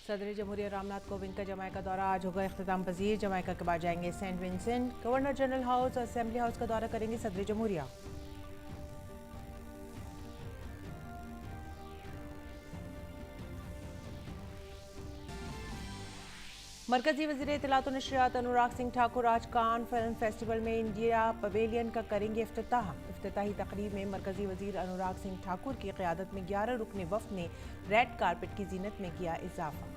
सदर जमहूरिया रामनाथ कोविंद का जमाइका दौरा आज होगा इख्तिताम पजीर। जमाइका के बाद जाएंगे Saint Vincent. Governor general house और असेंबली हाउस का दौरा करेंगे सदर जमहूरिया। मरकजी वजीर इत्तलात और नशरियात अनुराग सिंह ठाकुर आज कान फिल्म फेस्टिवल में इंडिया पवेलियन का करेंगे इफ्तिताह। इफ्तिताही तकरीब में मरकजी वजीर अनुराग सिंह ठाकुर की क़यादत में 11 रुकनी वफ़द ने रेड कारपेट की जीनत में किया इजाफा।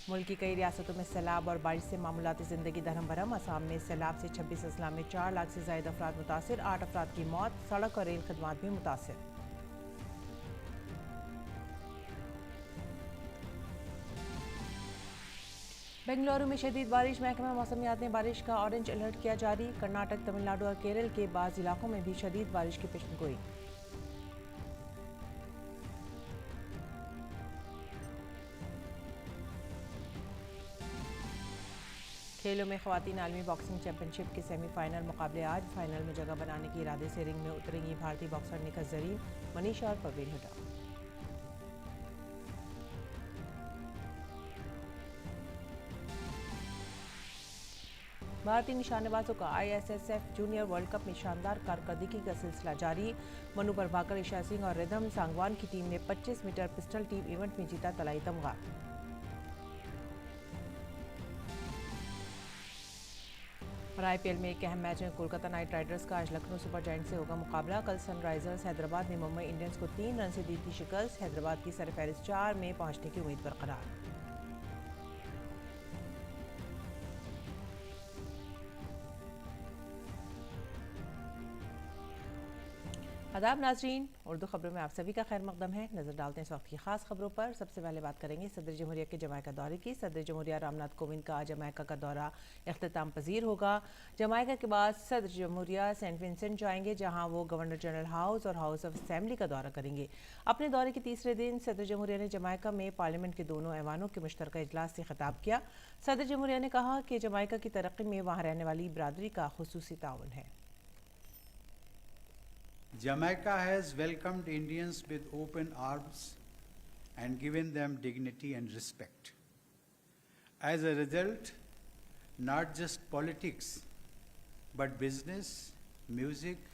मुल्क की कई रियासतों में सैलाब और बारिश से मामूलाती ज़िंदगी दरहम बरहम। असम में सैलाब से 26 अजला में 4 लाख से ज़ायद अफराद मुतासिर, 8 अफराद की मौत। सड़क और रेल खदमात भी मुतासिर। बेंगलुरु में शदीद बारिश। महकमा मौसमियात ने बारिश का ऑरेंज अलर्ट किया जारी। कर्नाटक, तमिलनाडु और केरल के बाज़ इलाकों में भी शदीद बारिश की पेशगोई। खेलों में खवातीन आलमी बॉक्सिंग चैंपियनशिप के सेमीफाइनल मुकाबले आज। फाइनल में जगह बनाने के इरादे से रिंग में उतरेंगी भारतीय बॉक्सर निखत जरीन, मनीषा और परवीन हुड्डा। भारतीय निशानेबाजों का ISSF जूनियर वर्ल्ड कप में शानदार कारकर्दगी का सिलसिला जारी। मनु प्रभाकर, ईशा सिंह और रिदम सांगवान की टीम ने 25 मीटर पिस्टल टीम इवेंट में जीता तलाई तमगा। और IPL में एक अहम मैच में कोलकाता नाइट राइडर्स का आज लखनऊ सुपर जायंट से होगा मुकाबला। कल सनराइजर्स हैदराबाद ने मुंबई इंडियंस को 3 रन से दी थी शिकस्त। हैदराबाद की सरफहरिस्त 4 में पहुंचने की उम्मीद बरकरार। आदाब नाजरीन, उर्दू खबरों में आप सभी का खैर मकदम है। नजर डालते हैं इस वक्त की खास खबरों पर। सबसे पहले बात करेंगे सदर जमहूरिया के जमाइका दौरे की। सदर जमहूरिया रामनाथ कोविंद का आज जमाइका का दौरा इख्तिताम पजीर होगा। जमाइका के बाद सदर जमहूरिया सेंट विंसेंट जाएंगे, जहां वो गवर्नर जनरल हाउस और हाउस ऑफ असेंबली का दौरा करेंगे। अपने दौरे के तीसरे दिन सदर जमहूरिया ने जमाइका में पार्लियामेंट के दोनों ऐवानों के मुश्तरका इजलास से खिताब किया। सदर जमहूरिया ने कहा कि जमाइका की तरक्की में वहाँ रहने वाली बरादरी का खुसूसी ताउन है। Jamaica has welcomed Indians with open arms and given them dignity and respect. As a result, not just politics, but business, music,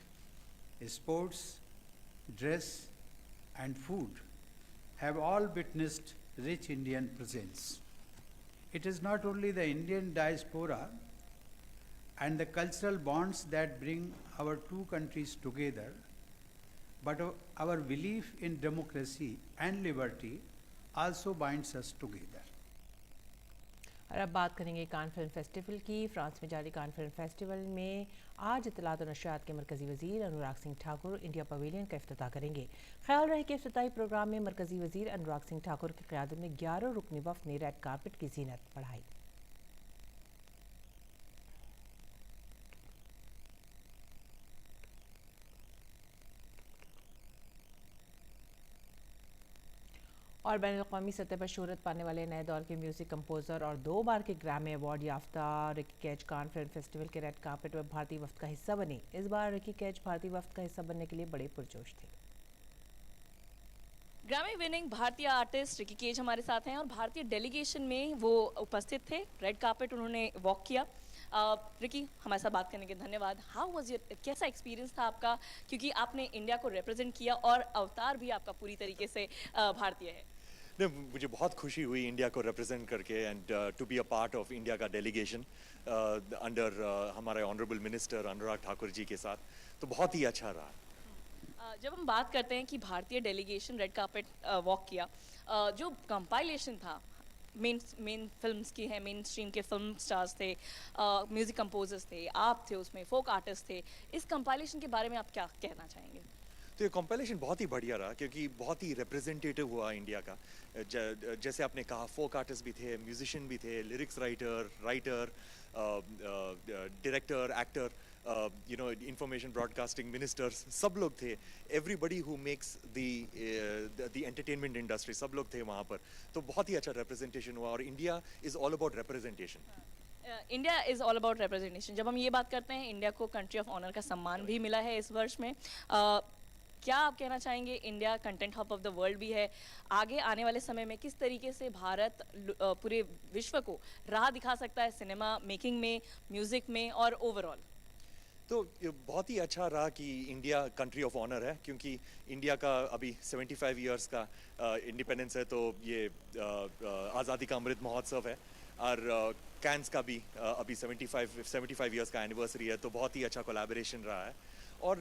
sports, dress, and food have all witnessed rich Indian presence. It is not only the Indian diaspora and the cultural bonds that bring our two countries together, but our belief in democracy and liberty also binds us together. और अब बात करेंगे कान film festival की। France में जारी कान film festival में आज इत्तलात और नशरियात के मरकजी वजीर अनुराग सिंह ठाकुर इंडिया पवेलियन का इफ्तिताह करेंगे। ख्याल रहे कि इफ्तिताही प्रोग्राम में मरकजी वजीर अनुराग सिंह ठाकुर की क़यादत में 11 रुकनी वफ़द ने रेड कारपेट की जीनत बढ़ाई। और बैनुल-अक़वामी सतह पर शोहरत पाने वाले नए दौर के म्यूज़िक कंपोज़र और 2 बार के ग्रैमी अवार्ड याफ्ता Ricky Kej Cannes film festival के रेड कार्पेट पर भारतीय वफ़द का हिस्सा बने। इस बार रिकी कैच भारतीय वफ़द का हिस्सा बनने के लिए बड़े पुरजोश थे। ग्रैमी विनिंग भारतीय आर्टिस्ट रिकी केज हमारे साथ हैं और भारतीय डेलीगेशन में वो उपस्थित थे। रेड कार्पेट उन्होंने वॉक किया। रिकी, हमारे साथ बात करने के धन्यवाद। हाउ वाज योर, कैसा एक्सपीरियंस था आपका, क्योंकि आपने इंडिया को रिप्रेजेंट किया और अवतार भी आपका पूरी तरीके से भारतीय है। मुझे बहुत खुशी हुई इंडिया को रिप्रेजेंट करके and to be a part of India का डेलीगेशन अंडर हमारे ऑनरेबल मिनिस्टर अनुराग ठाकुर जी के साथ, तो बहुत ही अच्छा रहा। जब हम बात करते हैं कि भारतीय डेलीगेशन रेड कार्पेट वॉक किया, जो कंपाइलेशन था मेन फिल्म्स की है, मेन स्ट्रीम के फिल्म स्टार्स थे, म्यूज़िक कंपोजर्स थे, आप थे उसमें, फोक आर्टिस्ट थे, इस कंपाइलेशन के बारे में आप क्या कहना चाहेंगे? तो ये कंपाइलेशन बहुत ही बढ़िया रहा क्योंकि बहुत ही रिप्रेजेंटेटिव हुआ इंडिया का। जैसे आपने कहा, फोक आर्टिस्ट भी थे, म्यूजिशियन भी थे, lyrics writer, director, actor, information broadcasting ministers, सब लोग थे। Everybody who makes the entertainment industry, सब लोग थे वहाँ पर। तो बहुत ही अच्छा रिप्रेजेंटेशन हुआ और India is all about representation. India is all about representation. जब हम ये बात करते हैं, इंडिया को कंट्री ऑफ ऑनर का सम्मान भी मिला है इस वर्ष में। क्या आप कहना चाहेंगे, India content hub of the world भी है, आगे आने वाले समय में किस तरीके से भारत पूरे विश्व को राह दिखा सकता है सिनेमा मेकिंग में, म्यूज़िक में और ओवरऑल? तो ये बहुत ही अच्छा रहा कि इंडिया कंट्री ऑफ ऑनर है, क्योंकि इंडिया का अभी 75 इयर्स का इंडिपेंडेंस है, तो ये आज़ादी का अमृत महोत्सव है, और कैंस का भी अभी 75 इयर्स का एनिवर्सरी है, तो बहुत ही अच्छा कोलैबोरेशन रहा है। और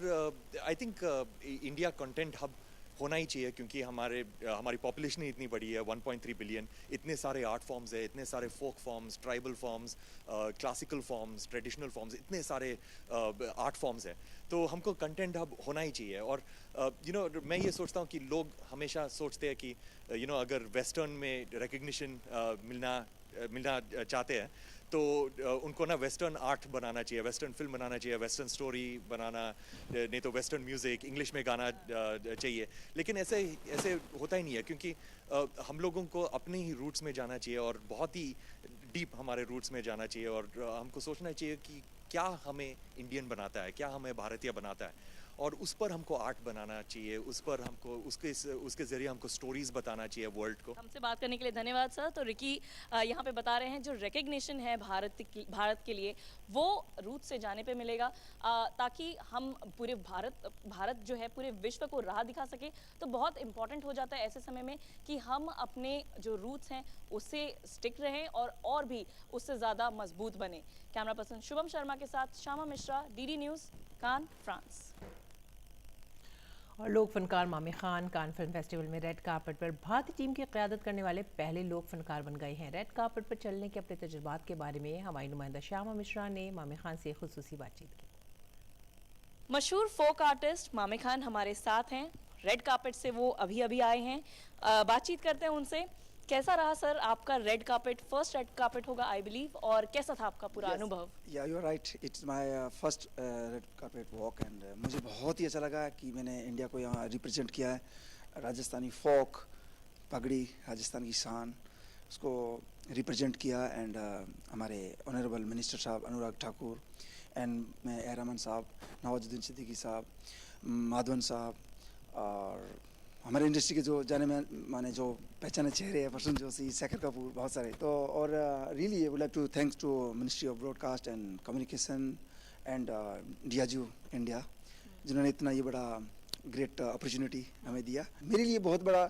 I think India content hub होना ही चाहिए, क्योंकि हमारी पॉपुलेशन ही इतनी बड़ी है, 1.3 बिलियन, इतने सारे आर्ट फॉर्म्स है, इतने सारे folk forms, tribal forms, classical forms, traditional forms, इतने सारे आर्ट फॉर्म्स है, तो हमको कंटेंट हब होना ही चाहिए। और मैं ये सोचता हूँ कि लोग हमेशा सोचते हैं कि अगर वेस्टर्न में रिकग्निशन मिलना चाहते हैं, तो उनको ना वेस्टर्न आर्ट बनाना चाहिए, वेस्टर्न फिल्म बनाना चाहिए, वेस्टर्न स्टोरी बनाना, नहीं तो वेस्टर्न म्यूज़िक, इंग्लिश में गाना चाहिए। लेकिन ऐसे होता ही नहीं है, क्योंकि हम लोगों को अपने ही रूट्स में जाना चाहिए, और बहुत ही डीप हमारे रूट्स में जाना चाहिए, और हमको सोचना चाहिए कि क्या हमें इंडियन बनाता है, क्या हमें भारतीय बनाता है, और उस पर हमको आर्ट बनाना चाहिए, उस पर हमको उसके ज़रिए हमको स्टोरीज़ बताना चाहिए वर्ल्ड को। हमसे बात करने के लिए धन्यवाद सर। तो रिकी यहाँ पे बता रहे हैं, जो रिकग्निशन है भारत के लिए, वो रूट से जाने पे मिलेगा, ताकि हम पूरे भारत जो है पूरे विश्व को राह दिखा सके। तो बहुत इंपॉर्टेंट हो जाता है ऐसे समय में कि हम अपने जो रूट्स हैं उससे स्टिक रहें और भी उससे ज़्यादा मजबूत बने। कैमरा पर्सन शुभम शर्मा के साथ श्यामा मिश्रा, डीडी न्यूज़, कान, फ्रांस। और लोक फनकार मामी खान कान फिल्म फेस्टिवल में रेड कार्पेट पर भारतीय टीम की क़यादत करने वाले पहले लोक फनकार बन गए हैं। रेड कार्पेट पर चलने के अपने तजुर्बात के बारे में हमारी नुमाइंदा श्यामा मिश्रा ने मामी खान से खुसूसी बातचीत की। मशहूर फोक आर्टिस्ट मामी खान हमारे साथ हैं, रेड कार्पेट से वो अभी आए हैं। बातचीत करते हैं उनसे। कैसा रहा सर आपका red carpet? First red carpet होगा आई बिलीव, और कैसा था आपका पूरा अनुभव? या you are right, it's my first red carpet walk, and मुझे बहुत ही अच्छा लगा कि मैंने इंडिया को यहाँ रिप्रेजेंट किया है। राजस्थानी फोक, पगड़ी, राजस्थान की शान, उसको रिप्रेजेंट किया। एंड हमारे ऑनरेबल मिनिस्टर साहब अनुराग ठाकुर, एंड मैं ए रहमान साहब, नवाजुद्दीन सिद्दीकी साहब, माधवन साहब, और हमारे इंडस्ट्री के जो जाने माने जो पहचाने चेहरे हैं, प्रसून जोशी, शेखर कपूर, बहुत सारे। तो और really would like to thanks to ministry of broadcast and communication and डियाजू इंडिया, जिन्होंने इतना ये बड़ा ग्रेट अपॉर्चुनिटी हमें दिया। मेरे लिए बहुत बड़ा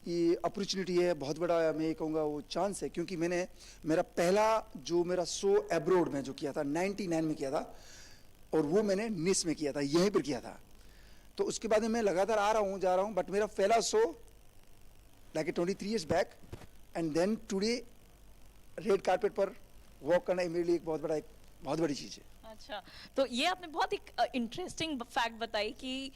ये अपॉर्चुनिटी है, बहुत बड़ा मैं कहूँगा वो चांस है, क्योंकि मेरा पहला जो मेरा शो एब्रोड में जो किया था 99 में किया था, और वो मैंने निस में किया था, यहीं पर किया था। तो उसके बाद में मैं लगातार जा रहा हूँ, बट मेरा पहला show like 23 years back, and then today red carpet पर वॉक करना मेरे लिए एक बहुत बड़ी चीज़ है। अच्छा, तो ये आपने बहुत एक इंटरेस्टिंग फैक्ट बताई कि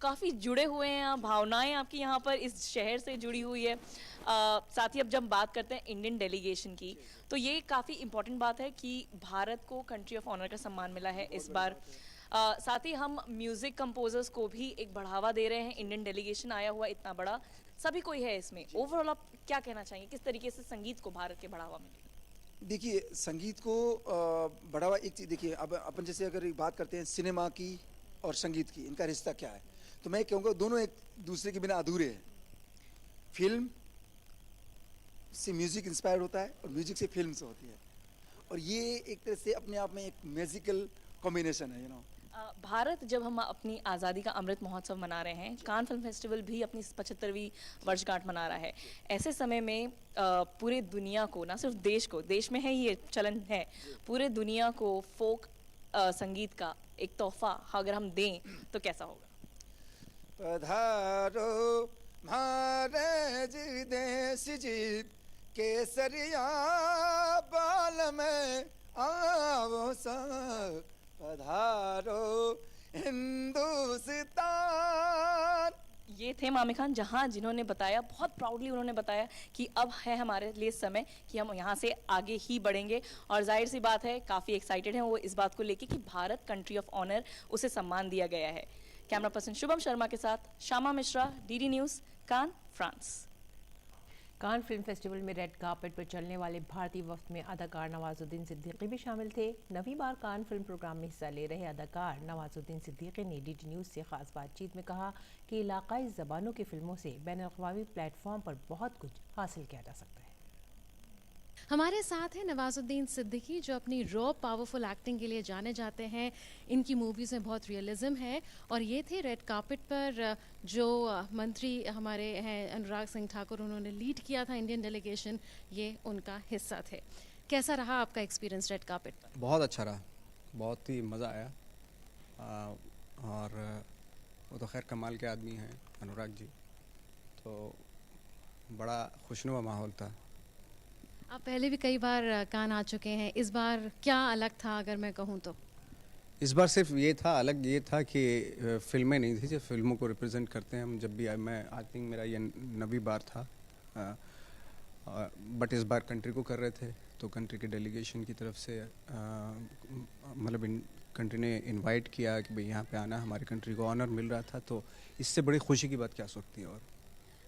काफ़ी जुड़े हुए हैं, भावनाएं आपकी यहाँ पर इस शहर से जुड़ी हुई है। साथ ही अब जब बात करते हैं इंडियन डेलीगेशन की, तो ये काफ़ी इम्पोर्टेंट बात है कि भारत को कंट्री ऑफ ऑनर का सम्मान मिला है इस बार। साथ ही हम म्यूज़िक कंपोजर्स को भी एक बढ़ावा दे रहे हैं। इंडियन डेलीगेशन आया हुआ इतना बड़ा, सभी कोई है इसमें। ओवरऑल आप क्या कहना चाहेंगे, किस तरीके से संगीत को भारत के बढ़ावा मिलेगा? देखिए, संगीत को बढ़ावा, एक चीज़ देखिए, अब अपन जैसे अगर बात करते हैं सिनेमा की और संगीत की, इनका रिश्ता क्या है, तो मैं कहूँगा दोनों एक दूसरे के बिना अधूरे हैं। फिल्म से म्यूज़िक इंस्पायर होता है, और म्यूज़िक से फिल्म से होती है, और ये एक तरह से अपने आप में एक मैजिकल कॉम्बिनेशन है, भारत जब हम अपनी आज़ादी का अमृत महोत्सव मना रहे हैं, कान फिल्म फेस्टिवल भी अपनी 75वीं वर्षगांठ मना रहा है, ऐसे समय में पूरे दुनिया को, ना सिर्फ देश में है ये चलन है, पूरे दुनिया को फोक संगीत का एक तोहफा अगर हम दें तो कैसा होगा? पधारो महाराज देश जी, केसरिया बाल में आओ सब, पधारो हिंदुस्तान। ये थे मामी खान, जिन्होंने बताया, बहुत प्राउडली उन्होंने बताया कि अब है हमारे लिए समय कि हम यहाँ से आगे ही बढ़ेंगे, और जाहिर सी बात है काफ़ी एक्साइटेड हैं वो इस बात को लेके कि भारत कंट्री ऑफ ऑनर, उसे सम्मान दिया गया है। कैमरा पर्सन शुभम शर्मा के साथ श्यामा मिश्रा, डीडी न्यूज़, कान, फ्रांस। कान फिल्म फेस्टिवल में रेड कार्पेट पर चलने वाले भारतीय वफ्द में अदाकार नवाजुद्दीन सिद्दीकी भी शामिल थे। नवीं बार कान फिल्म प्रोग्राम में हिस्सा ले रहे अदाकार नवाजुद्दीन सिद्दीकी ने डीडी न्यूज़ से खास बातचीत में कहा कि इलाकाई ज़बानों की फिल्मों से बैनुल-अक़वामी प्लेटफॉर्म पर बहुत कुछ हासिल किया जा सकता है। हमारे साथ हैं नवाजुद्दीन सिद्दीकी, जो अपनी रॉ पावरफुल एक्टिंग के लिए जाने जाते हैं। इनकी मूवीज़ में बहुत रियलिज्म है और ये थे रेड कार्पेट पर जो मंत्री हमारे हैं अनुराग सिंह ठाकुर, उन्होंने लीड किया था इंडियन डेलीगेशन, ये उनका हिस्सा थे। कैसा रहा आपका एक्सपीरियंस रेड कार्पेट पर? बहुत अच्छा रहा, बहुत ही मज़ा आया। और वो तो खैर कमाल के आदमी हैं अनुराग जी, तो बड़ा खुशनुमा माहौल था। आप पहले भी कई बार कान आ चुके हैं, इस बार क्या अलग था अगर मैं कहूँ तो? इस बार सिर्फ ये था, अलग ये था कि फिल्में नहीं थी जो फिल्मों को रिप्रेजेंट करते हैं हम। जब भी मैं आई थिंक मेरा ये 9वीं बार था, बट इस बार कंट्री को कर रहे थे, तो कंट्री के डेलीगेशन की तरफ से मतलब कंट्री ने इनवाइट किया कि भाई यहाँ पे आना, हमारी कंट्री को ऑनर मिल रहा था, तो इससे बड़ी खुशी की बात क्या हो सकती है। और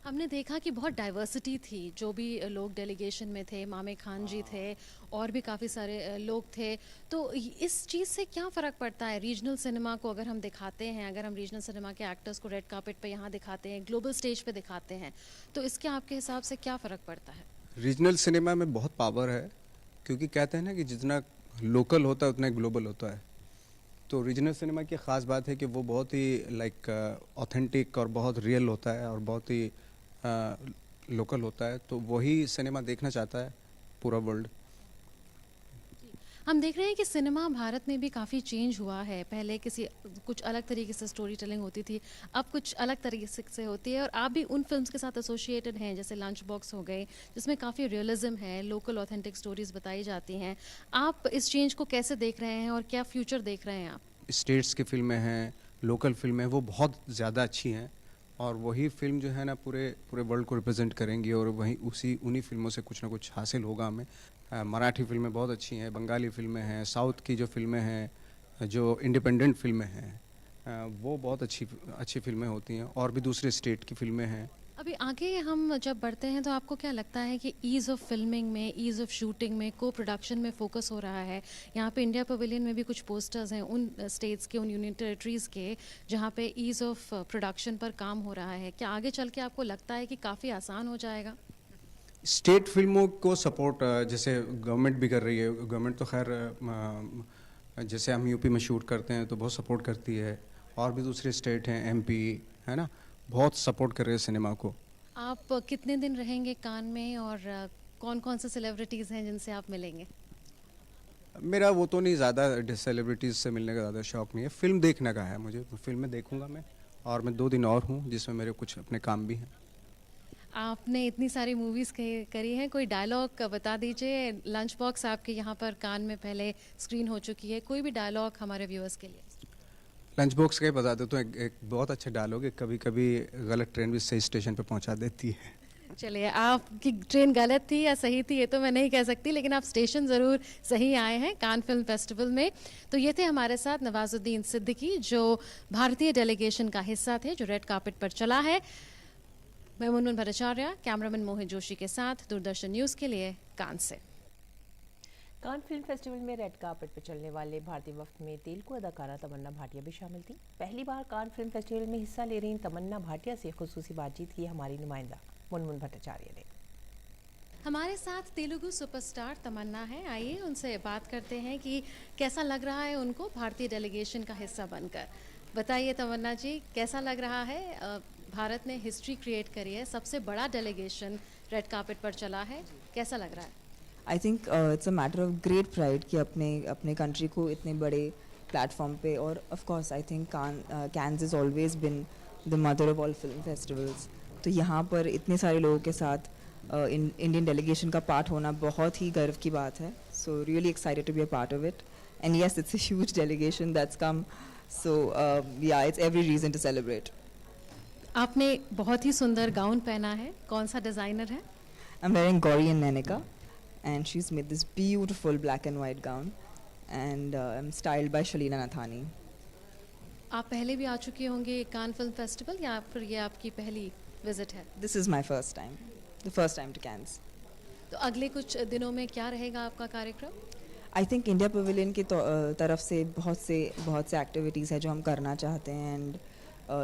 हमने देखा कि बहुत डाइवर्सिटी थी, जो भी लोग डेलीगेशन में थे, मामे खान जी थे और भी काफ़ी सारे लोग थे। तो इस चीज़ से क्या फ़र्क पड़ता है रीजनल सिनेमा को अगर हम दिखाते हैं, अगर हम रीजनल सिनेमा के एक्टर्स को रेड कार्पेट पे यहाँ दिखाते हैं, ग्लोबल स्टेज पे दिखाते हैं, तो इसके आपके हिसाब से क्या फ़र्क पड़ता है? रीजनल सिनेमा में बहुत पावर है, क्योंकि कहते हैं ना कि जितना लोकल होता है उतना ग्लोबल होता है। तो रीजनल सिनेमा की ख़ास बात है कि वो बहुत ही लाइक ऑथेंटिक और बहुत रियल होता है और बहुत ही लोकल होता है, तो वही सिनेमा देखना चाहता है पूरा वर्ल्ड। हम देख रहे हैं कि सिनेमा भारत में भी काफ़ी चेंज हुआ है। पहले कुछ अलग तरीके से स्टोरी टेलिंग होती थी, अब कुछ अलग तरीके से होती है, और आप भी उन फिल्म्स के साथ एसोसिएटेड हैं, जैसे लंच बॉक्स हो गए, जिसमें काफ़ी रियलिज्म है, लोकल ऑथेंटिक स्टोरीज बताई जाती हैं। आप इस चेंज को कैसे देख रहे हैं और क्या फ्यूचर देख रहे हैं आप? स्टेट्स की फिल्में हैं, लोकल फिल्में हैं, वो बहुत ज़्यादा अच्छी हैं, और वही फिल्म जो है ना पूरे वर्ल्ड को रिप्रेजेंट करेंगी, और वहीं उन्हीं फिल्मों से कुछ ना कुछ हासिल होगा हमें। मराठी फिल्में बहुत अच्छी हैं, बंगाली फिल्में हैं, साउथ की जो फिल्में हैं, जो इंडिपेंडेंट फिल्में हैं, वो बहुत अच्छी फिल्में होती हैं, और भी दूसरे स्टेट की फिल्में हैं। अभी आगे हम जब बढ़ते हैं तो आपको क्या लगता है कि ईज़ ऑफ फिल्मिंग में, ईज़ ऑफ शूटिंग में, को प्रोडक्शन में फोकस हो रहा है? यहाँ पे इंडिया पवेलियन में भी कुछ पोस्टर्स हैं उन स्टेट्स के, उन यूनियन टेरिटरीज़ के, जहाँ पे ईज़ ऑफ प्रोडक्शन पर काम हो रहा है। क्या आगे चल के आपको लगता है कि काफ़ी आसान हो जाएगा? स्टेट फिल्मों को सपोर्ट जैसे गवर्नमेंट भी कर रही है। गवर्नमेंट तो खैर जैसे हम यूपी में शूट करते हैं तो बहुत सपोर्ट करती है, और भी दूसरे स्टेट हैं, एमपी है ना, बहुत सपोर्ट कर रहे हैं सिनेमा को। आप कितने दिन रहेंगे कान में, और कौन कौन से सेलिब्रिटीज़ हैं जिनसे आप मिलेंगे? मेरा वो तो नहीं, ज़्यादा सेलिब्रिटीज़ से मिलने का ज़्यादा शौक नहीं है, फिल्म देखने का है मुझे। फिल्में देखूंगा मैं, और मैं 2 दिन और हूँ जिसमें मेरे कुछ अपने काम भी हैं। आपने इतनी सारी मूवीज़ करी हैं, कोई डायलॉग बता दीजिए। लंच बॉक्स आपके यहाँ पर कान में पहले स्क्रीन हो चुकी है, कोई भी डायलॉग हमारे व्यूअर्स के लिए? लंच बॉक्स का ही बता दो तो एक बहुत अच्छा डायलॉग है, कभी कभी गलत ट्रेन भी सही स्टेशन पे पहुंचा देती है। चलिए, आपकी ट्रेन गलत थी या सही थी ये तो मैं नहीं कह सकती, लेकिन आप स्टेशन ज़रूर सही आए हैं कान फिल्म फेस्टिवल में। तो ये थे हमारे साथ नवाजुद्दीन सिद्दीकी, जो भारतीय डेलीगेशन का हिस्सा थे, जो रेड कार्पेट पर चला है। मैं मुनमुन भट्टाचार्य, कैमरामैन मोहित जोशी के साथ, दूरदर्शन न्यूज़ के लिए कान से। कान फिल्म फेस्टिवल में रेड कार्पेट पर चलने वाले भारतीय वफ्द में तेलुगु अदाकारा तमन्ना भाटिया भी शामिल थी। पहली बार कान फिल्म फेस्टिवल में हिस्सा ले रही तमन्ना भाटिया से खुसूसी बातचीत की हमारी नुमाइंदा मुनमुन भट्टाचार्य ने। हमारे साथ तेलुगु सुपरस्टार तमन्ना है, आइए उनसे बात करते हैं कि कैसा लग रहा है उनको भारतीय डेलीगेशन का हिस्सा बनकर। बताइए तमन्ना जी, कैसा लग रहा है? भारत ने हिस्ट्री क्रिएट करी है, सबसे बड़ा डेलीगेशन रेड कार्पेट पर चला है, कैसा लग रहा है? I think it's a matter of great pride कि अपने कंट्री को इतने बड़े प्लेटफॉर्म पे, और of course I think cans is always been the mother of all film festivals. तो यहाँ पर इतने सारे लोगों के साथ इंडियन डेलीगेशन का पार्ट होना बहुत ही गर्व की बात है। So really excited to be a part of it, and yes it's a huge delegation that's come, so yeah it's every reason to celebrate. आपने बहुत ही सुंदर गाउन पहना है, कौन सा डिज़ाइनर है? I am wearing Gauri and Nainika, and she's made this beautiful black and white gown, and I'm styled by Shalina Nathani. आप पहले भी आ चुकी होंगी कान फिल्म फेस्टिवल, या फिर ये आपकी पहली विजिट है? This is my first time. the first time to Cannes. तो अगले कुछ दिनों में क्या रहेगा आपका कार्यक्रम? आई थिंक इंडिया पवेलियन की तरफ से बहुत से एक्टिविटीज़ है जो हम करना चाहते हैं, and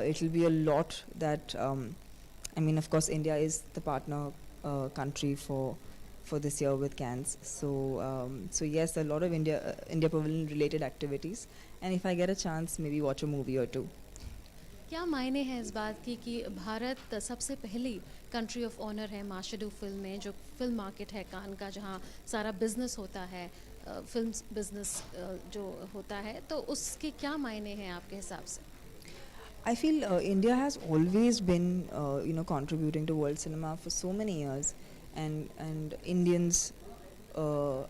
it will be a lot that I mean of course India is the partner country for this year with Cannes. So yes, a lot of India Pavilion related activities, and if I get a chance, maybe watch a movie or two. क्या मायने हैं इस बात की कि भारत सबसे पहली country of honour है मार्शेडू फिल्म में, जो फिल्म मार्केट है कान का, जहाँ सारा बिजनेस होता है, फिल्म बिजनेस जो होता है, तो उसके क्या मायने हैं आपके हिसाब से? I feel India has always been, contributing to world cinema for so many years, and Indians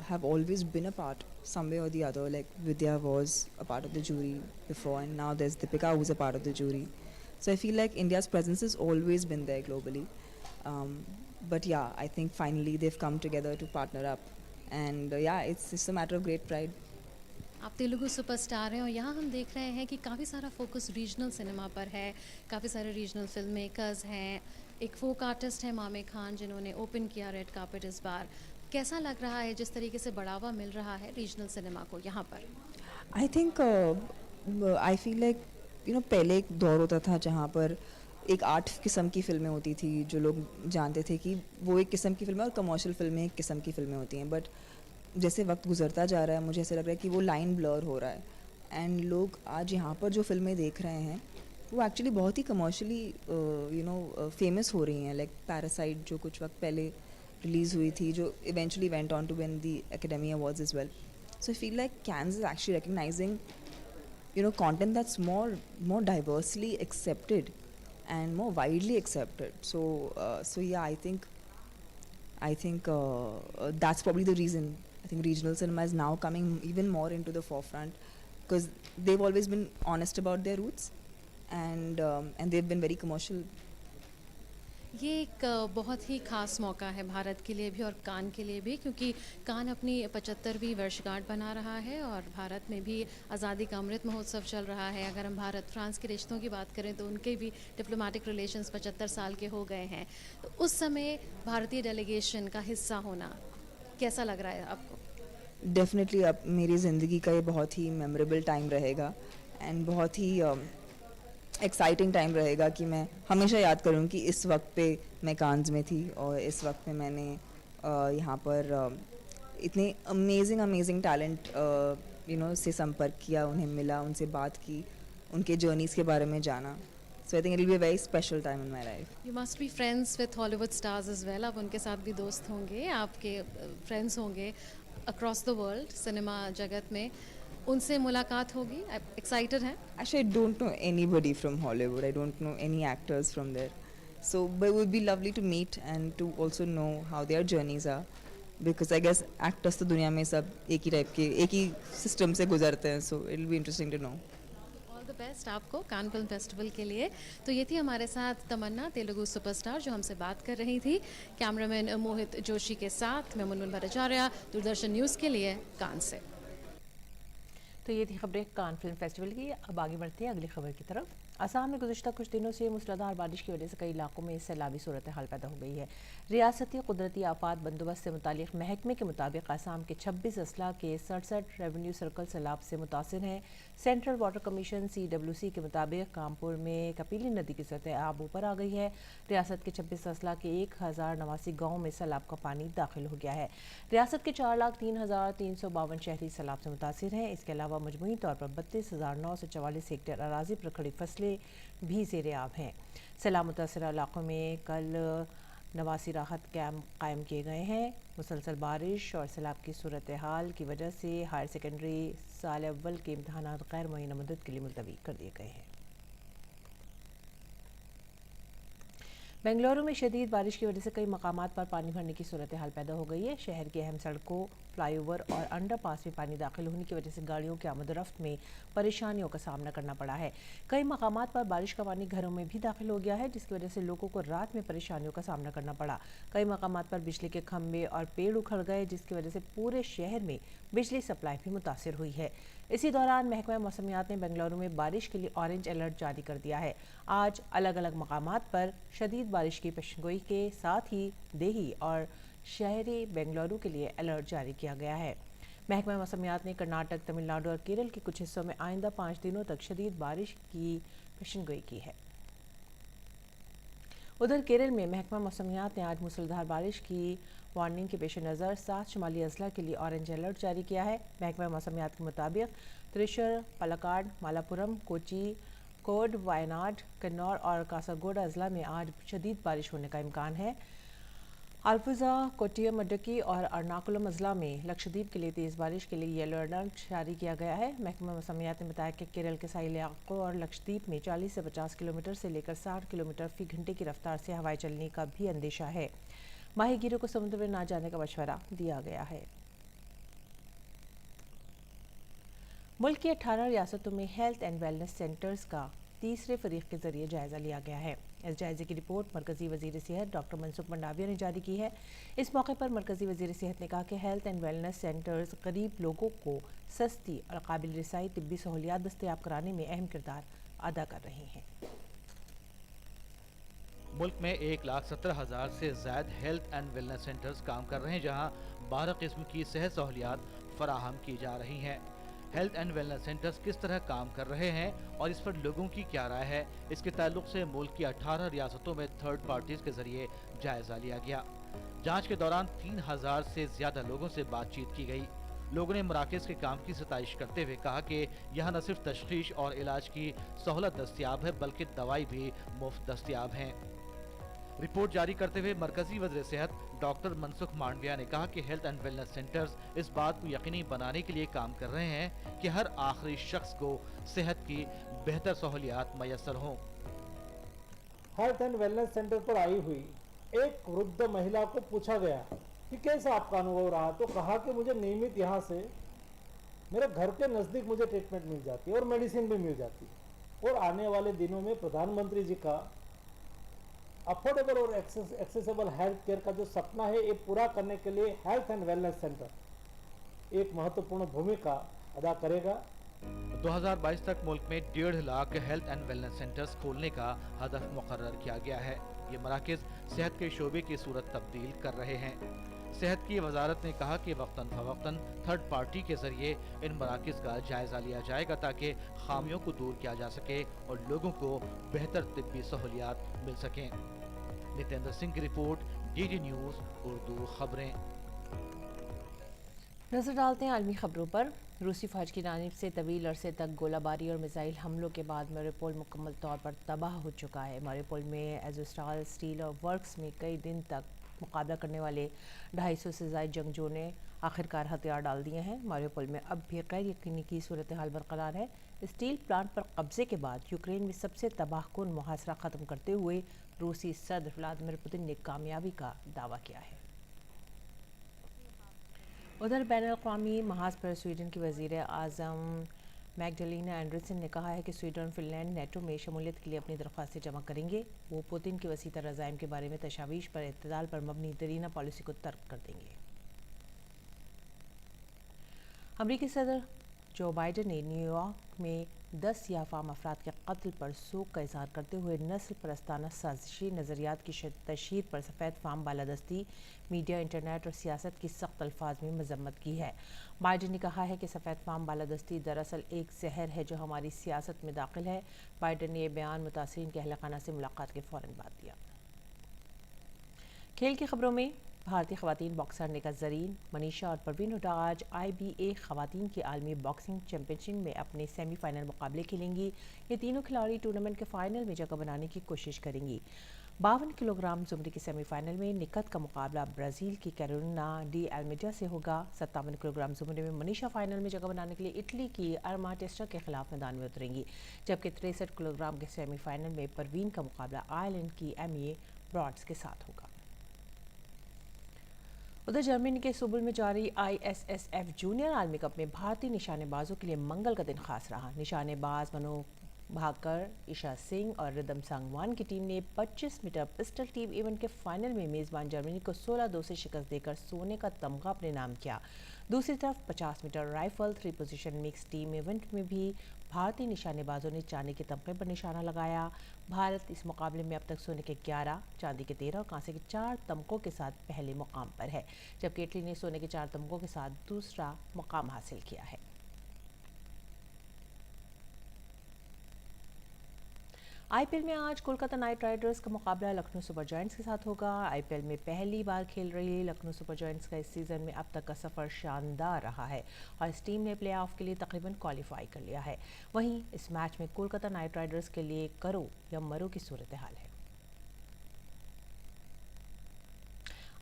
have always been a part, some way or the other. Like Vidya was a part of the jury before, and now there's Deepika who's a part of the jury. So I feel like India's presence has always been there globally. But yeah, I think finally they've come together to partner up, and it's a matter of great pride. आप Telugu superstar हैं और यहाँ हम देख रहे हैं कि काफ़ी सारा फोकस रीजनल सिनेमा पर है, काफ़ी सारे रीजनल फिल्म मेकर्स हैं, एक फोक आर्टिस्ट है मामे खान जिन्होंने ओपन किया रेड कार्पेट इस बार। कैसा लग रहा है जिस तरीके से बढ़ावा मिल रहा है रीजनल सिनेमा को यहाँ पर? I think I feel like पहले एक दौर होता था जहाँ पर एक आर्ट किस्म की फिल्में होती थी, जो लोग जानते थे कि वो एक किस्म की फिल्में और कमर्शियल फिल्में एक किस्म की फिल्में होती हैं। बट जैसे वक्त गुजरता जा रहा है, मुझे ऐसा लग रहा है कि वो लाइन ब्लर हो रहा है, एंड लोग आज यहाँ पर जो फिल्में देख रहे हैं वो एक्चुअली बहुत ही कमर्शियली फेमस हो रही हैं। लाइक पैरासाइट जो कुछ वक्त पहले रिलीज़ हुई थी, जो eventually went on to win the academy awards as well. So I feel like Cannes is actually recognizing, content that's more diversely accepted and more widely accepted. So yeah, I think that's probably the reason. I think regional cinema is now coming even more into the forefront because they've always been honest about their roots, and they've been very commercial. ये एक बहुत ही ख़ास मौका है भारत के लिए भी और कान के लिए भी, क्योंकि कान अपनी 75वीं वर्षगांठ बना रहा है और भारत में भी आज़ादी का अमृत महोत्सव चल रहा है। अगर हम भारत फ्रांस के रिश्तों की बात करें तो उनके भी डिप्लोमेटिक रिलेशंस 75 साल के हो गए हैं। तो उस समय भारतीय डेलीगेशन का हिस्सा होना कैसा लग रहा है आपको? डेफिनेटली अब मेरी ज़िंदगी का ये बहुत ही मेमोरेबल टाइम रहेगा एंड बहुत ही एक्साइटिंग टाइम रहेगा कि मैं हमेशा याद करूँ कि इस वक्त पे मैं कान्स में थी और इस वक्त में मैंने यहाँ पर इतने अमेजिंग टैलेंट से संपर्क किया, उन्हें मिला, उनसे बात की, उनके जर्नीज़ के बारे में जाना. So I think it will be a very special time in my life. You must be friends with Hollywood stars as well. आप उनके साथ भी दोस्त होंगे, आपके फ्रेंड्स होंगे across the world सिनेमा जगत में, उनसे मुलाकात होगी, एक्साइटेड हैं? Actually, I don't know anybody from Hollywood. I don't know any actors from there. So, but it would be lovely to meet and to also know how their journeys are. Because I guess actors तो दुनिया में सब एक ही type के, एक ही system से गुजरते हैं. So, it will be interesting to know. All the best आपको कान फिल्म फेस्टिवल के लिए. तो ये थी हमारे साथ तमन्ना, तेलुगु सुपरस्टार, जो हमसे बात कर रही थी. कैमरामैन मोहित जोशी के साथ मैं मुनमुन भट्टाचार्य, दूरदर्शन न्यूज़ के लिए कान से. तो ये थी खबरें कान फिल्म फेस्टिवल की. अब आगे बढ़ते हैं अगली खबर की तरफ. असम में गुज़श्ता कुछ दिनों से मूसलाधार बारिश की वजह से कई इलाकों में सैलाबी सूरत हाल पैदा हो गई है. रियासती कुदरती आफात बंदोबस्त से मुतालिक महकमे के मुताबिक असम के 26 अजला के 67 रेवेन्यू सर्कल सैलाब से मुतासिर हैं. सेंट्रल वाटर कमीशन CWC के मुताबिक कानपुर में कपीली नदी की सतह आब ऊपर आ गई है. रियासत के 26 अजला के 1089 गाँव में सैलाब का पानी दाखिल हो गया है. रियासत के 4,03,352 शहरी सैलाब से मुतासिर हैं. इसके अलावा मजमूई तौर पर 32,944 हेक्टेयर अराजी पर खड़ी फसलें भी ज़ेर-ए-आब हैं. सैलाब मुतासर इलाकों में कल 89 राहत कैंप कायम किए गए हैं. मुसलसल बारिश और सैलाब की सूरत हाल की वजह से हायर सेकेंडरी साल अव्वल के इम्तहानात गैर मुअय्यना मुद्दत के लिए मुलतवी कर दिए गए हैं. बेंगलुरु में शदीद बारिश की वजह से कई मकामात पर पानी भरने की सूरत हाल पैदा हो गई है. शहर की अहम सड़कों, फ्लाईओवर और अंडरपास में पानी दाखिल होने की वजह से गाड़ियों की आमद-ओ-रफ्त में परेशानियों का सामना करना पड़ा है. कई मकामात पर बारिश का पानी घरों में भी दाखिल हो गया है, जिसकी वजह से लोगों को रात में परेशानियों का सामना करना पड़ा. कई मकामात पर बिजली के खंभे और पेड़ उखड़ गए, जिसकी वजह से पूरे शहर में बिजली सप्लाई भी मुतासिर हुई है. इसी दौरान महकमा मौसमियात ने बेंगलुरु में बारिश के लिए ऑरेंज अलर्ट जारी कर दिया है। आज अलग अलग मकामात पर शदीद बारिश की पेशगोई के साथ ही देही और शहरी बेंगलुरु के लिए अलर्ट जारी किया गया है। महकमा मौसमियात ने कर्नाटक, तमिलनाडु और केरल के कुछ हिस्सों में आइंदा 5 दिनों तक शदीद बारिश की पेशगोई की है। उधर केरल में महकमा मौसमियात ने आज मूसलाधार बारिश की वार्निंग के पेश नज़र 7 शुमाली अजला के लिए ऑरेंज अलर्ट जारी किया है। महकमा मौसमियात के मुताबिक त्रिशूर, पलक्काड, मालापुरम, कोची, कोड, वायनाड, कन्नौर और कासरगोडा अजला में आज शदीद बारिश होने का इम्कान है। आलपुजा, कोट्टयम, मडक्की और एर्नाकुलम अजला में लक्षद्वीप के लिए तेज़ बारिश के लिए येलो अलर्ट जारी किया गया है। महकमा मौसमियात ने बताया कि केरल के साहिल इलाकों और लक्षद्वीप में 40 से 50 किलोमीटर से लेकर 60 किलोमीटर फी घंटे की रफ्तार से हवाएं चलने का भी अंदेशा है। माहीगीरों को समुद्र में ना जाने का मशवरा दिया गया है। मुल्क की 18 रियासतों में हेल्थ एंड वेलनेस सेंटर्स का तीसरे फरीक के जरिए जायजा लिया गया है। इस जायजे की रिपोर्ट मरकजी वजीर सेहत डॉक्टर मनसुख मंडाविया ने जारी की है। इस मौके पर मरकजी वजीर सेहत ने कहा कि हेल्थ एंड वेलनेस सेंटर्स गरीब लोगों को सस्ती और काबिल रसाई तिब्बी सहूलियात दस्तयाब कराने में अहम किरदार अदा कर रही हैं। मुल्क में 1,70,000 से ज़ायद हेल्थ एंड वेलनेस सेंटर्स काम कर रहे हैं, जहां 12 किस्म की सेहत सहूलियात फराहम की जा रही हैं। हेल्थ एंड वेलनेस सेंटर्स किस तरह काम कर रहे हैं और इस पर लोगों की क्या राय है, इसके ताल्लुक से मुल्क की 18 रियासतों में थर्ड पार्टीज के जरिए जायजा लिया गया। जांच के दौरान 3,000 से ज्यादा लोगों से बातचीत की गई। लोगों ने मराकज़ के काम की सताइश करते हुए कहा कि यहाँ न सिर्फ तशखीस और इलाज की सहूलत दस्तियाब है बल्कि दवाई भी मुफ्त दस्तियाब है। रिपोर्ट जारी करते हुए मरकजी वज़ीर सेहत डॉक्टर मनसुख मांडविया ने कहा कि हेल्थ एंड वेलनेस सेंटर्स इस बात को यकीनी बनाने के लिए काम कर रहे हैं कि हर आखिरी शख्स को सेहत की बेहतर सहूलियात मैसर हों। हेल्थ एंड वेलनेस सेंटर पर आई हुई एक वृद्ध महिला को पूछा गया कि कैसा आपका अनुभव रहा, तो कहा कि मुझे नियमित यहाँ से मेरे घर के नज़दीक मुझे ट्रीटमेंट मिल जाती है और मेडिसिन भी मिल जाती है, और आने वाले दिनों में प्रधानमंत्री जी का अफोर्डेबल और एक्सेसिबल हेल्थ केयर का जो सपना है ये पूरा करने के लिए हेल्थ एंड वेलनेस सेंटर एक महत्वपूर्ण भूमिका अदा करेगा। 2022 तक मुल्क में 1.5 lakh health and wellness centres खोलने का हदफ मुकर्रर किया गया है। ये मराकज़ सेहत के शोबे की सूरत तब्दील कर रहे हैं। सेहत की वजारत ने कहा कि वक्तन फवक्तन थर्ड पार्टी के जरिए इन मराकज़ का जायजा लिया जाएगा ताकि खामियों को दूर किया जा सके और लोगों को बेहतर तिब्बी सहूलियात मिल सकें। नितेंद्र सिंह की रिपोर्ट, डीडी न्यूज़ उर्दू खबरें। नजर डालते हैं आलमी खबरों पर। रूसी फौज की जानिब से तवील अरसे तक गोलाबारी और मिसाइल हमलों के बाद मारिउपोल मुकम्मल तौर पर तबाह हो चुका है। मारिउपोल में एज़ोस्टाल स्टील और वर्क्स में कई दिन तक मुकाबला करने वाले 250 से ज़ायद जंगजों ने आखिरकार हथियार डाल दिए हैं। मारिउपोल में अब भी गैर यकीनी की सूरत हाल बरकरार है। स्टील प्लांट पर कब्जे के बाद यूक्रेन में सबसे तबाहकुन मुहासरा ख़त्म करते हुए रूसी सदर व्लादिमीर पुतिन ने कामयाबी का दावा किया है। उधर बैनुल-अक़वामी महाज पर स्वीडन की वज़ीर आज़म मैग्डलेना एंडरसन ने कहा है कि स्वीडन और फिनलैंड नेटो में शमूलियत के लिए अपनी दरख्वास्तें जमा करेंगे। वो पुतिन के वसी तर अज़ाइम के बारे में तशावीश पर इत्तेदाल पर मबनी दरीना पॉलिसी को तर्क कर देंगे। अमरीकी सदर जो बाइडन ने न्यूयॉर्क में 10 याफाम अफराद के कत्ल पर शोक का इजहार करते हुए नस्ल परस्ताना साजिशी नज़रियात की तशहीर पर सफ़ेद फाम बालादस्ती, मीडिया, इंटरनेट और सियासत की सख्त अल्फाज में मजम्मत की है। बाइडन ने कहा है कि सफ़ेद फाम बालादस्ती दरअसल एक जहर है जो हमारी सियासत में दाखिल है। बाइडन ने यह बयान मुतासरीन के अहल खाना से मुलाकात के फ़ौरन बाद दिया। खेल की खबरों में भारतीय खवातीन बॉक्सर निका ज़रीन, मनीषा और परवीन हुड्डा आज IBA खवातीन की आलमी बॉक्सिंग चैंपियनशिप में अपने सेमीफाइनल मुकाबले खेलेंगी। ये तीनों खिलाड़ी टूर्नामेंट के फाइनल में जगह बनाने की कोशिश करेंगी। 52 किलोग्राम जुमरे के सेमीफाइनल में निकत का मुकाबला ब्राज़ील की कैरोलिना डी अल्मेडा से होगा। 57 किलोग्राम जुमरे में मनीषा फाइनल में जगह बनाने के लिए इटली की अरमा टेस्टर के खिलाफ मैदान में उतरेंगी, जबकि 63 किलोग्राम के सेमीफाइनल में परवीन का मुकाबला आयरलैंड की एमिए ब्रॉड्स के साथ होगा। उधर जर्मनी के सुबुल में जारी ISSF जूनियर आर्मी कप में भारतीय निशानेबाजों के लिए मंगल का दिन खास रहा। निशानेबाज मनु भाकर ईशा सिंह और रिदम सांगवान की टीम ने 25 मीटर पिस्टल टीम इवेंट के फाइनल में मेज़बान जर्मनी को 16-2 से शिकस्त देकर सोने का तमगा अपने नाम किया। दूसरी तरफ 50 metre rifle 3 position mix team event में भी भारतीय निशानेबाजों ने चांदी के तमगे पर निशाना लगाया। भारत इस मुकाबले में अब तक सोने के 11, चांदी के 13 और कांसे के 4 तमगों के साथ पहले मुकाम पर है, जबकि इटली ने सोने के 4 तमगों के साथ दूसरा मुकाम हासिल किया है। आईपीएल में आज कोलकाता नाइट राइडर्स का मुकाबला लखनऊ सुपर जायंट्स के साथ होगा। आईपीएल में पहली बार खेल रही लखनऊ सुपर जायंट्स का इस सीजन में अब तक का सफर शानदार रहा है और इस टीम ने प्लेऑफ के लिए तकरीबन क्वालिफाई कर लिया है। वहीं इस मैच में कोलकाता नाइट राइडर्स के लिए करो या मरो की सूरत हाल है।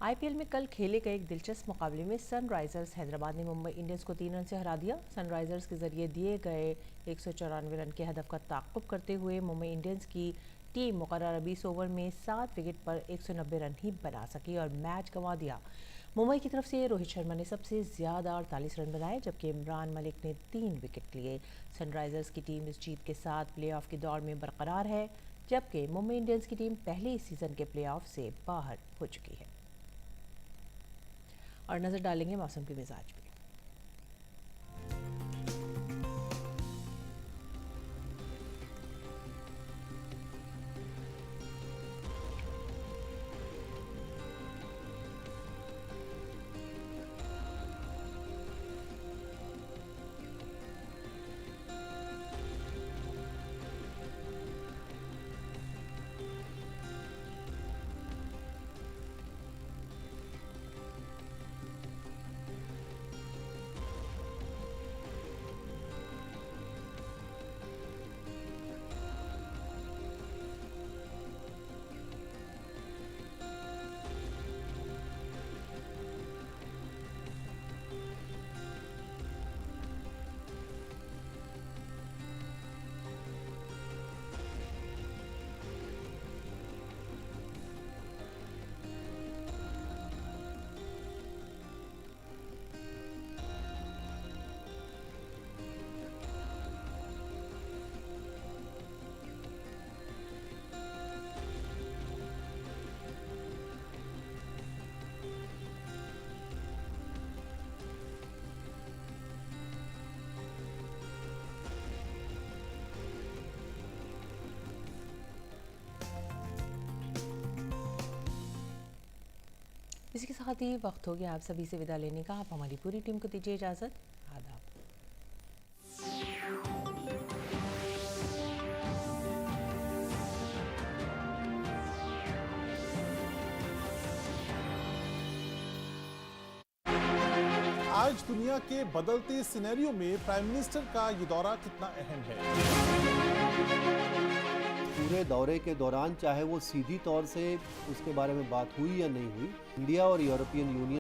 आईपीएल में कल खेले गए एक दिलचस्प मुकाबले में सनराइजर्स हैदराबाद ने मुंबई इंडियंस को 3 रन से हरा दिया। सनराइजर्स के जरिए दिए गए 194 रन के हदफ का ताक़ुब करते हुए मुंबई इंडियंस की टीम मुकर्रर 20 ओवर में 7 विकेट पर 190 रन ही बना सकी और मैच गंवा दिया। मुंबई की तरफ से रोहित शर्मा ने सबसे ज़्यादा 48 रन बनाए, जबकि इमरान मलिक ने 3 विकेट लिए। सनराइजर्स की टीम इस जीत के साथ प्लेऑफ की दौड़ में बरकरार है, जबकि मुंबई इंडियंस की टीम पहले ही सीजन के प्लेऑफ से बाहर हो चुकी है। और नजर डालेंगे मौसम के मिजाज पे। इसी के साथ ही वक्त हो गया आप सभी से विदा लेने का। आप हमारी पूरी टीम को दीजिए इजाज़त। आदाब। आज दुनिया के बदलते सिनेरियो में प्राइम मिनिस्टर का ये दौरा कितना अहम है? पूरे दौरे के दौरान चाहे वो सीधी तौर से उसके बारे में बात हुई या नहीं हुई, इंडिया और यूरोपियन यूनियन